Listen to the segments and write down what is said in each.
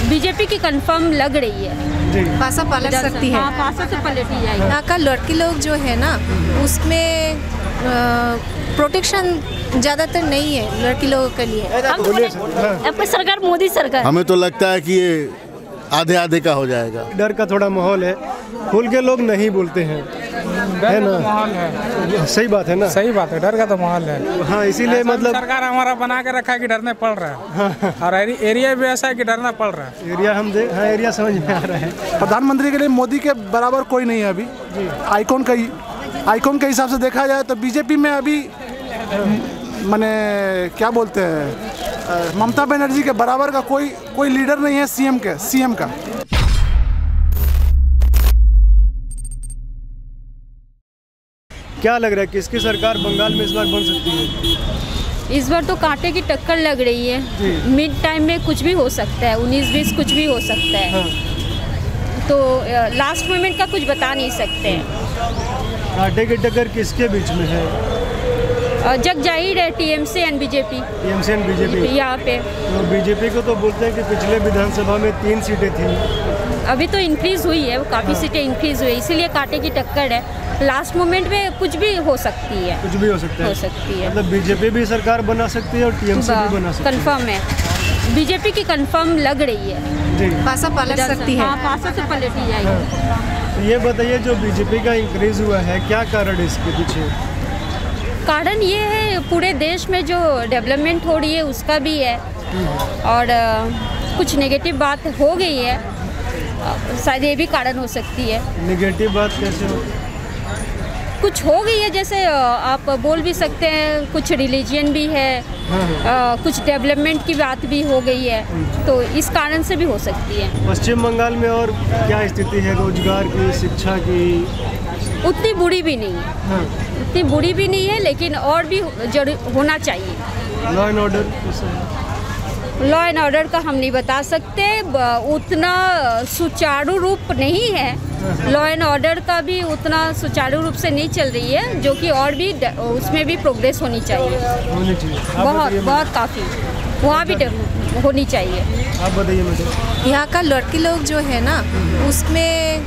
BJP की confirm लग रही है। पासा पलट सकती है। हाँ, पासा से पलटी जाएगी। यहाँ का लड़की लोग जो है ना, उसमें प्रोटेक्शन ज़्यादातर नहीं है लड़की लोगों के लिए। अब सरकार मोदी सरकार, हमें तो लगता है कि ये आधे आधे का हो जाएगा। डर का थोड़ा माहौल है, खुल के लोग नहीं बोलते हैं, है ना? माहौल है, सही बात है ना? सही बात है, डर का तो माहौल है। हाँ, इसीलिए मतलब सरकार हमारा बना के रखा है कि डरने पड़ रहा है। और एरिया भी ऐसा है कि डरना पड़ रहा है। एरिया हाँ, एरिया समझ में आ रहा है। प्रधानमंत्री के लिए मोदी के बराबर कोई नहीं है अभी। आइकॉन के हिसाब से देखा जाए तो बीजेपी में अभी माने क्या बोलते हैं, ममता बनर्जी के बराबर का कोई लीडर नहीं है सीएम का। क्या लग रहा है किसकी सरकार बंगाल में इस बार बन सकती है? इस बार तो कांटे की टक्कर लग रही है। मिड टाइम में कुछ भी हो सकता है, 19-20 कुछ भी हो सकता है। तो लास्ट मोमेंट का कुछ बता नहीं सकते हैं। कांटे की टक्कर किसके बीच में है? जग जाहिर है, टीएमसी एंड बीजेपी। यहाँ पे तो बीजेपी को तो बोलते हैं कि पिछले विधानसभा में 3 सीटें थी, अभी तो इंक्रीज हुई है, काफ़ी सीटें इंक्रीज हुई है, इसीलिए कांटे की टक्कर है। लास्ट मोमेंट में कुछ भी हो सकती है। कुछ भी हो सकती है। मतलब बीजेपी भी सरकार बना सकती है और टीएमसी भी बना सकती है। कंफर्म है, बीजेपी की कंफर्म लग रही है। पासा पलट सकती है। हाँ, पासा से पलटी जाएगी। तो ये बताइए, जो बीजेपी का इंक्रीज हुआ है, क्या कारण है इसके पीछे? कारण ये है, पूरे देश में जो डेवलपमेंट हो रही है उसका भी है, और कुछ नेगेटिव बात हो गई है, शायद ये भी कारण हो सकती है। नेगेटिव बात कैसे हो? कुछ हो गई है, जैसे आप बोल भी सकते हैं, कुछ रिलीजन भी है, कुछ डेवलपमेंट की बात भी हो गई है, तो इस कारण से भी हो सकती है। पश्चिम बंगाल में और क्या स्थिति है रोजगार की, शिक्षा की? उतनी बुरी भी नहीं है। उतनी बुरी भी नहीं है, लेकिन और भी होना चाहिए। लॉ एंड ऑर्डर कैसा है? लॉ एंड ऑर्डर का हम नहीं बता सकते, उतना सुचारू रूप नहीं है। लॉ एंड ऑर्डर का भी उतना सुचारू रूप से नहीं चल रही है, जो कि और भी उसमें भी प्रोग्रेस होनी चाहिए। बहुत काफ़ी वहाँ भी होनी चाहिए। आप बताइए मुझे। यहाँ का लड़की लोग जो है ना, उसमें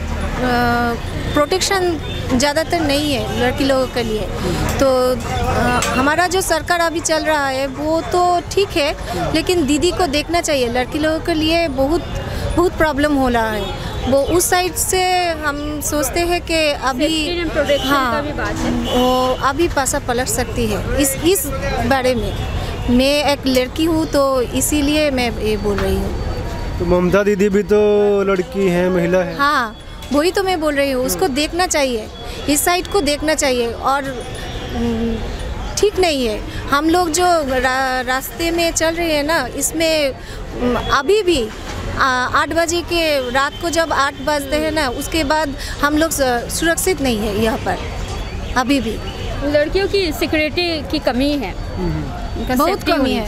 प्रोटेक्शन ज़्यादातर नहीं है लड़की लोगों के लिए। तो हमारा जो सरकार अभी चल रहा है वो तो ठीक है, लेकिन दीदी को देखना चाहिए। लड़की लोगों के लिए बहुत प्रॉब्लम हो रहा है। वो उस साइड से हम सोचते हैं कि अभी का भी बात है, वो अभी पासा पलट सकती है इस बारे में। मैं एक लड़की हूँ, तो इसीलिए मैं ये बोल रही हूँ। तो ममता दीदी भी तो लड़की है, महिला है। हाँ, वही तो मैं बोल रही हूँ, उसको देखना चाहिए, इस साइड को देखना चाहिए। और ठीक नहीं है, हम लोग जो रास्ते में चल रहे हैं ना, इसमें अभी भी 8 बजे के रात को जब 8 बजते हैं ना, उसके बाद हम लोग सुरक्षित नहीं है यहाँ पर। अभी भी लड़कियों की सिक्योरिटी की कमी है, बहुत कमी है।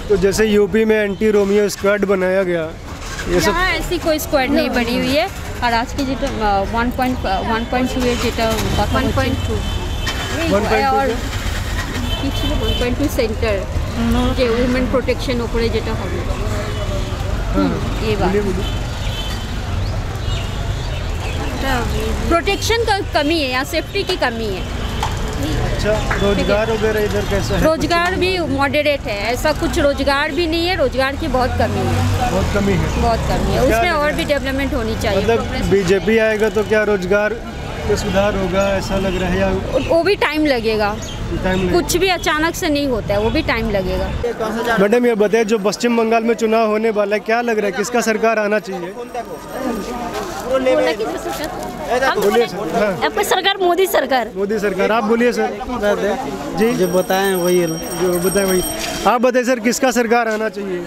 तो जैसे यूपी में एंटी रोमियो स्क्वाड बनाया गया, ये सब यहाँ ऐसी कोई स्क्वाड नहीं बनी हुई है। और आज की যেটা 1.2 যেটা 1.2 और কিছু 1.2 সেন্টার যে উইমেন প্রোটেকশন উপরে যেটা হবে, ये बात प्रोटेक्शन का कमी है, यहाँ सेफ्टी की कमी है। अच्छा, रोजगार वगैरह इधर कैसा है? रोजगार भी मॉडरेट है, ऐसा कुछ रोजगार भी नहीं है, रोजगार की बहुत कमी है। बहुत कमी है। उसमें और भी डेवलपमेंट होनी चाहिए। मतलब बीजेपी आएगा तो क्या रोजगार में सुधार होगा, ऐसा लग रहा है? या वो भी टाइम लगेगा, कुछ भी अचानक से नहीं होता है, वो भी टाइम लगेगा। मैडम, ये बताइए, जो पश्चिम बंगाल में चुनाव होने वाला है, क्या लग रहा है किसका सरकार आना चाहिए? बोलिए सर। हाँ। अब सरकार मोदी सरकार। आप बोलिए सर। जी, जो बताएं वही आप बताइए सर, किसका सरकार आना चाहिए?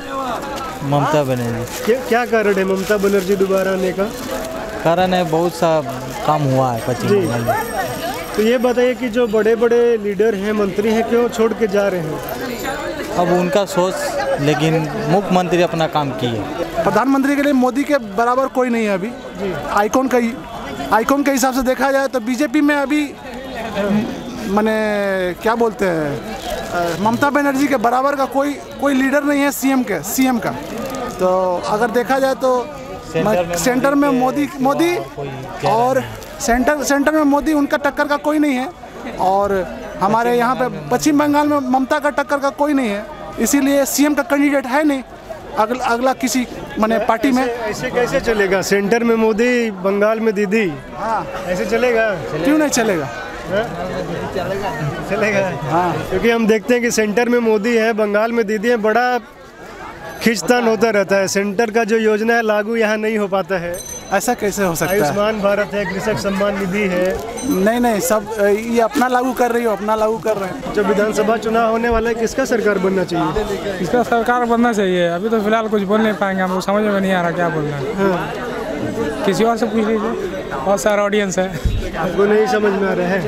ममता बनर्जी। क्या कारण है ममता बनर्जी दोबारा आने का? कारण है बहुत सा काम हुआ है पश्चिम बंगाल में। तो ये बताइए कि जो बड़े बड़े लीडर हैं, मंत्री हैं, क्यों छोड़ के जा रहे हैं? अब उनका सोच, लेकिन मुख्यमंत्री अपना काम किए। प्रधानमंत्री के लिए मोदी के बराबर कोई नहीं है अभी। आइकॉन के हिसाब से देखा जाए तो बीजेपी में अभी माने क्या बोलते हैं, ममता बनर्जी के बराबर का कोई लीडर नहीं है सीएम का। तो अगर देखा जाए तो सेंटर में मोदी और सेंटर में मोदी, उनका टक्कर का कोई नहीं है। और हमारे यहाँ पे पश्चिम बंगाल में ममता का टक्कर का कोई नहीं है, इसीलिए सीएम का कैंडिडेट है नहीं अगला किसी माने पार्टी में। ऐसे कैसे चलेगा? सेंटर में मोदी, बंगाल में दीदी। हाँ, ऐसे चलेगा? क्यों नहीं चलेगा? चलेगा। हाँ, क्योंकि हम देखते हैं कि सेंटर में मोदी है, बंगाल में दीदी है, बड़ा खींचतान होता रहता है। सेंटर का जो योजना है लागू यहाँ नहीं हो पाता है। ऐसा कैसे हो सकता है? आयुष्मान भारत है, कृषक सम्मान निधि है। नहीं, सब ये अपना लागू कर रही हो, अपना लागू कर रहे हैं। जब विधानसभा चुनाव होने वाला है, किसका सरकार बनना चाहिए? इसका सरकार बनना चाहिए। अभी तो फिलहाल कुछ बोल नहीं पाएंगे, हमको समझ में नहीं आ रहा क्या बोलना है। हाँ। किसी और से पूछ लीजिए, बहुत सारा ऑडियंस है। आपको नहीं समझ में आ रहा है?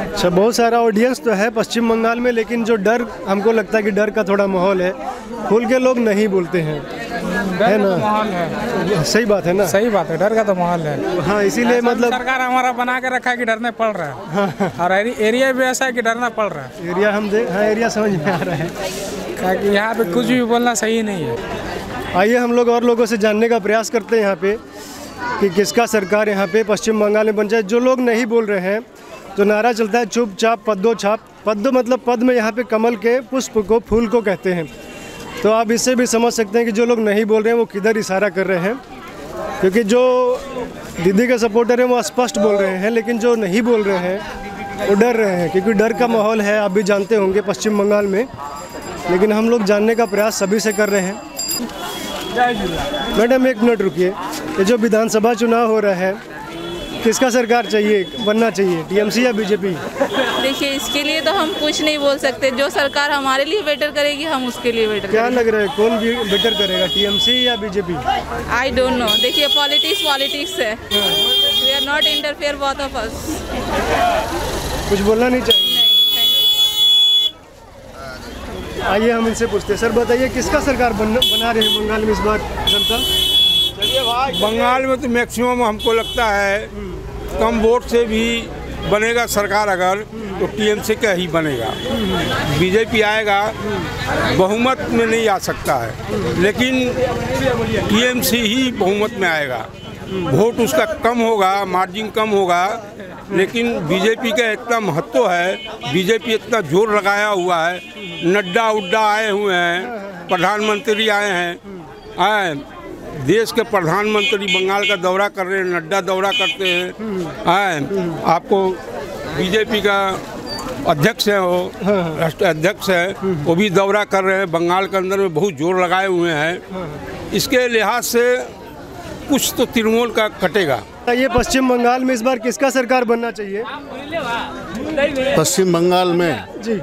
अच्छा, बहुत सारा ऑडियंस तो है पश्चिम बंगाल में, लेकिन जो डर, हमको लगता है कि डर का थोड़ा माहौल है। खुल के लोग नहीं बोलते हैं, है ना? माहौल है, सही बात है ना? सही बात है, डर का तो माहौल है। हाँ, इसीलिए मतलब सरकार हमारा बना के रखा है कि डरने पड़ रहा है। हाँ। और एरिया भी ऐसा है कि डरना पड़ रहा है। एरिया हाँ, एरिया समझ में आ रहा है। क्योंकि यहाँ पे कुछ भी बोलना सही नहीं है। आइए हम लोग और लोगों से जानने का प्रयास करते हैं यहाँ पे कि किसका सरकार यहाँ पे पश्चिम बंगाल में बन जाए। जो लोग नहीं बोल रहे हैं, तो नारा चलता है चुपचाप पद्दो छाप। पद्दो मतलब पद में यहाँ पे कमल के पुष्प को, फूल को कहते हैं। तो आप इससे भी समझ सकते हैं कि जो लोग नहीं बोल रहे हैं वो किधर इशारा कर रहे हैं। क्योंकि जो दीदी के सपोर्टर हैं वो स्पष्ट बोल रहे हैं, लेकिन जो नहीं बोल रहे हैं वो डर रहे हैं, क्योंकि डर का माहौल है, आप भी जानते होंगे पश्चिम बंगाल में। लेकिन हम लोग जानने का प्रयास सभी से कर रहे हैं। मैडम एक मिनट रुकिए, ये जो विधानसभा चुनाव हो रहा है, किसका सरकार चाहिए, बनना चाहिए, टीएमसी या बीजेपी? देखिए, इसके लिए तो हम कुछ नहीं बोल सकते। जो सरकार हमारे लिए बेटर करेगी हम उसके लिए बेटर क्या करेंगे। लग रहा है कौन बेटर करेगा, टीएमसी या बीजेपी? I don't know. देखिए, पॉलिटिक्स है। We are not interfere both of us. कुछ बोलना नहीं चाहिए। आइए हम इनसे पूछते हैं। सर बताइए, किसका सरकार बना रहे हैं बंगाल में इस बार जनता? बंगाल में तो मैक्सिमम हमको लगता है कम वोट से भी बनेगा सरकार अगर, तो टीएमसी का ही बनेगा। बीजेपी आएगा, बहुमत में नहीं आ सकता है, लेकिन टीएमसी ही बहुमत में आएगा। वोट उसका कम होगा, मार्जिन कम होगा, लेकिन बीजेपी का इतना महत्व है, बीजेपी इतना जोर लगाया हुआ है। नड्डा उड्डा आए हुए हैं, प्रधानमंत्री आए हैं, देश के प्रधानमंत्री बंगाल का दौरा कर रहे हैं, नड्डा दौरा करते हैं। आपको बीजेपी का अध्यक्ष है, वो राष्ट्रीय अध्यक्ष है, वो भी दौरा कर रहे हैं, बंगाल के अंदर में बहुत जोर लगाए हुए हैं। इसके लिहाज से कुछ तो तृणमूल का कटेगा। ये पश्चिम बंगाल में इस बार किसका सरकार बनना चाहिए? पश्चिम बंगाल में जी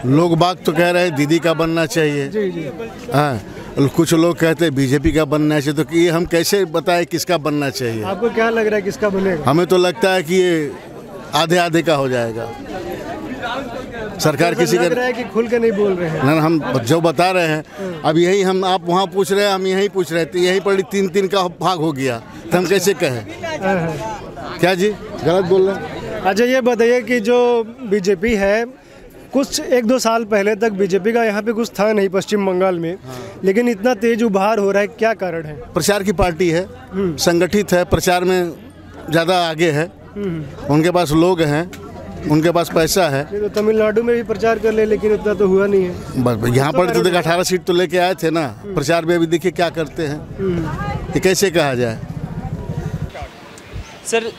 लोग बाग तो कह रहे हैं दीदी का बनना चाहिए। जी। हाँ, कुछ लोग कहते हैं बीजेपी का बनना चाहिए। तो ये हम कैसे बताएं किसका बनना चाहिए? आपको क्या लग रहा है किसका बनेगा? हमें तो लगता है कि ये आधे आधे का हो जाएगा। सरकार किसी का लग रहा है कि खुल के नहीं बोल रहे हैं। ना, हम जो बता रहे हैं अब यही हम, आप वहाँ पूछ रहे हैं, हम यही पूछ रहे थे, यही पर 3-3 का भाग हो गया, तो हम कैसे कहें? क्या जी, गलत बोल रहे हैं? अच्छा ये बताइए कि जो बीजेपी है, कुछ 1-2 साल पहले तक बीजेपी का यहाँ पे कुछ था नहीं पश्चिम बंगाल में, लेकिन इतना तेज उभार हो रहा है, क्या कारण है? प्रचार की पार्टी है, संगठित है, प्रचार में ज़्यादा आगे है, उनके पास लोग हैं, उनके पास पैसा है। तो तमिलनाडु में भी प्रचार कर ले, लेकिन उतना तो हुआ नहीं है। यहाँ पर तो 18 सीट तो लेके आए थे ना, प्रचार में अभी देखिए क्या करते हैं, ये कैसे कहा जाए? सर,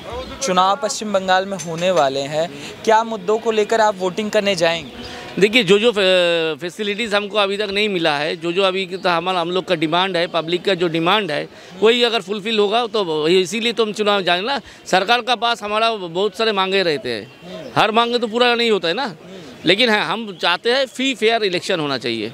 चुनाव पश्चिम बंगाल में होने वाले हैं, क्या मुद्दों को लेकर आप वोटिंग करने जाएंगे? देखिए, जो फैसिलिटीज़ हमको अभी तक नहीं मिला है, जो अभी तो हम लोग का डिमांड है, पब्लिक का जो डिमांड है, वही अगर फुलफिल होगा तो इसीलिए तो हम चुनाव जाएंगे ना। सरकार का पास हमारा बहुत सारे मांगे रहते हैं, हर मांगे तो पूरा नहीं होता है ना, लेकिन हाँ, हम चाहते हैं फ्री फेयर इलेक्शन होना चाहिए।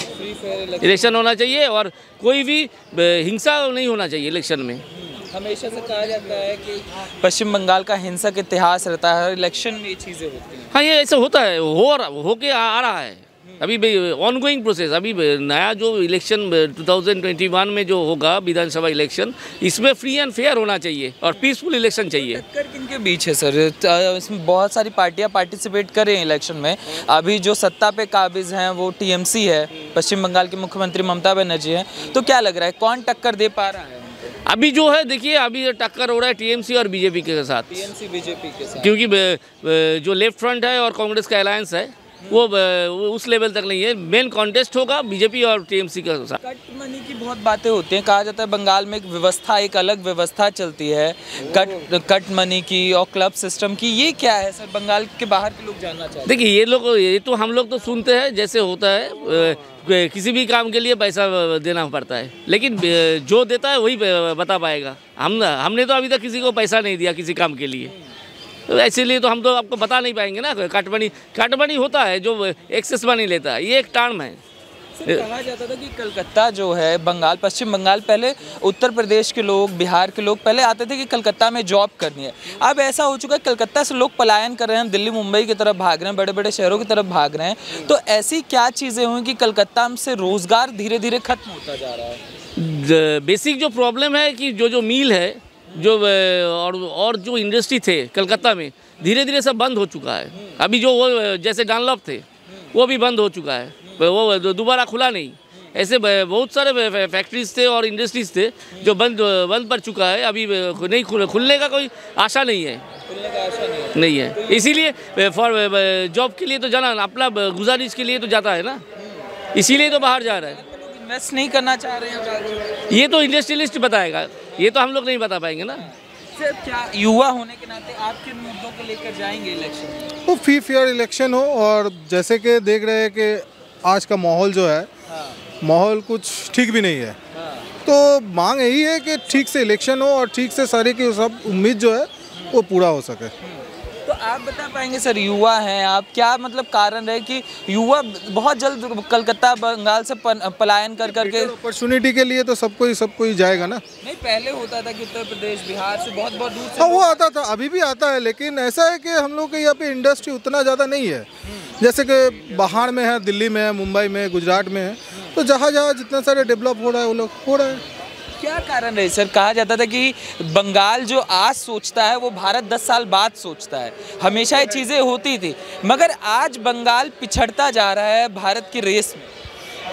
इलेक्शन होना चाहिए और कोई भी हिंसा नहीं होना चाहिए इलेक्शन में। हमेशा से कहा जाता है कि पश्चिम बंगाल का हिंसक इतिहास रहता है, इलेक्शन में ये चीज़ें होती हैं। हाँ, ये ऐसा होता है, होके आ रहा है, अभी ऑनगोइंग प्रोसेस। अभी नया जो इलेक्शन 2021 में जो होगा विधानसभा इलेक्शन, इसमें फ्री एंड फेयर होना चाहिए और पीसफुल इलेक्शन चाहिए। टक्कर के बीच है सर, इसमें बहुत सारी पार्टियां पार्टिसिपेट कर रही हैं इलेक्शन में। अभी जो सत्ता पे काबिज हैं वो टीएमसी है, पश्चिम बंगाल की मुख्यमंत्री ममता बनर्जी हैं। तो क्या लग रहा है कौन टक्कर दे पा रहा है? अभी जो है देखिए, अभी टक्कर हो रहा है टीएमसी और बीजेपी के साथ। टीएमसी बीजेपी के साथ, क्योंकि जो लेफ्ट फ्रंट है और कांग्रेस का अलायंस है वो उस लेवल तक नहीं है। मेन कॉन्टेस्ट होगा बीजेपी और टीएमसी के साथ। कट मनी की बहुत बातें होती हैं, कहा जाता है बंगाल में एक व्यवस्था, एक अलग व्यवस्था चलती है कट मनी की और क्लब सिस्टम की। ये क्या है सर, बंगाल के बाहर के लोग जानना चाहते हैं। देखिए ये तो हम लोग तो सुनते हैं जैसे होता है, किसी भी काम के लिए पैसा देना पड़ता है, लेकिन जो देता है वही बता पाएगा। हमने तो अभी तक किसी को पैसा नहीं दिया किसी काम के लिए, तो इसीलिए तो हम तो आपको बता नहीं पाएंगे ना। कट मनी होता है जो एक्सेस मनी लेता है, ये एक टर्म है। कहा जाता था कि कलकत्ता जो है बंगाल, पश्चिम बंगाल, पहले उत्तर प्रदेश के लोग, बिहार के लोग पहले आते थे कि कलकत्ता में जॉब करनी है। अब ऐसा हो चुका है कलकत्ता से लोग पलायन कर रहे हैं, दिल्ली मुंबई की तरफ भाग रहे हैं, बड़े बड़े शहरों की तरफ भाग रहे हैं। तो ऐसी क्या चीज़ें हुई कि कलकत्ता से रोज़गार धीरे धीरे खत्म होता जा रहा है? बेसिक जो प्रॉब्लम है कि जो मिल है जो और जो इंडस्ट्री थे कलकत्ता में, धीरे धीरे सब बंद हो चुका है। अभी जो वो जैसे डनलॉप थे वो भी बंद हो चुका है, वो दोबारा खुला नहीं। ऐसे बहुत सारे फैक्ट्रीज थे और इंडस्ट्रीज थे जो बंद पड़ चुका है। अभी नहीं खुलने का कोई आशा नहीं है, नहीं है। इसीलिए फॉर जॉब के लिए तो जाना, अपना गुजारिश के लिए तो जाता है ना, इसीलिए तो बाहर जा रहा है। इन्वेस्ट नहीं करना चाह रहे हैं, ये तो इंडस्ट्रियलिस्ट बताएगा, ये तो हम लोग नहीं बता पाएंगे ना। सर क्या युवा होने के नाते आप किन मुद्दों को लेकर जाएंगे इलेक्शन में? तो फ्री फेयर इलेक्शन हो, और जैसे कि देख रहे हैं कि आज का माहौल जो है, माहौल कुछ ठीक भी नहीं है। तो मांग यही है कि ठीक से इलेक्शन हो और ठीक से सारी की सब उम्मीद जो है वो पूरा हो सके। तो आप बता पाएंगे सर, युवा हैं आप, क्या मतलब कारण है कि युवा बहुत जल्द कलकत्ता बंगाल से पलायन कर करके? अपॉर्चुनिटी के लिए तो सब कोई जाएगा ना। नहीं, पहले होता था कि उत्तर प्रदेश बिहार से बहुत दूर से, हाँ वो आता था, अभी भी आता है, लेकिन ऐसा है कि हम लोग के यहाँ पे इंडस्ट्री उतना ज़्यादा नहीं है जैसे कि बाहर में है, दिल्ली में है, मुंबई में, गुजरात में है। तो जहाँ जितना सारे डेवलप हो रहा है वो लोग हो रहा है। क्या कारण है सर? कहा जाता था कि बंगाल जो आज सोचता है वो भारत 10 साल बाद सोचता है, हमेशा ये चीज़ें होती थी, मगर आज बंगाल पिछड़ता जा रहा है भारत की रेस में।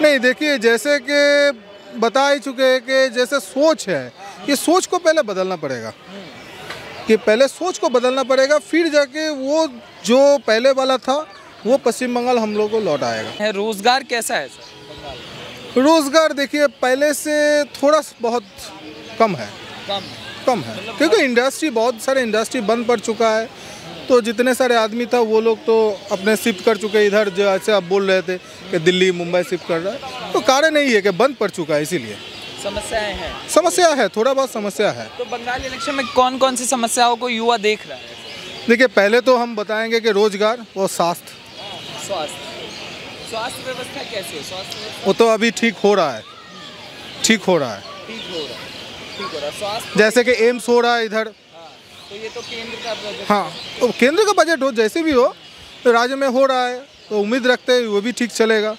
नहीं, देखिए जैसे कि बता ही चुके हैं कि जैसे सोच है, ये सोच को पहले बदलना पड़ेगा, कि पहले सोच को बदलना पड़ेगा, फिर जाके वो जो पहले वाला था वो पश्चिम बंगाल हम लोग को लौट आएगा। रोजगार कैसा है सर? रोजगार देखिए पहले से थोड़ा बहुत कम है, क्योंकि इंडस्ट्री, बहुत सारे इंडस्ट्री बंद पड़ चुका है। तो जितने सारे आदमी था वो लोग तो अपने शिफ्ट कर चुके इधर, जो ऐसे आप बोल रहे थे कि दिल्ली मुंबई शिफ्ट कर रहा है, तो कारण नहीं है कि बंद पड़ चुका है, इसीलिए समस्या है, थोड़ा बहुत समस्या है। तो बंगाल इलेक्शन में कौन कौन सी समस्याओं को युवा देख रहा है? देखिए पहले तो हम बताएंगे कि रोजगार और स्वास्थ्य व्यवस्था कैसे है? वो तो अभी ठीक हो रहा है। स्वास्थ्य जैसे कि एम्स हो रहा है इधर। तो ये तो केंद्र का बजट, हाँ तो केंद्र का बजट हो, जैसे भी हो, तो राज्य में हो रहा है, तो उम्मीद रखते हैं वो भी ठीक चलेगा।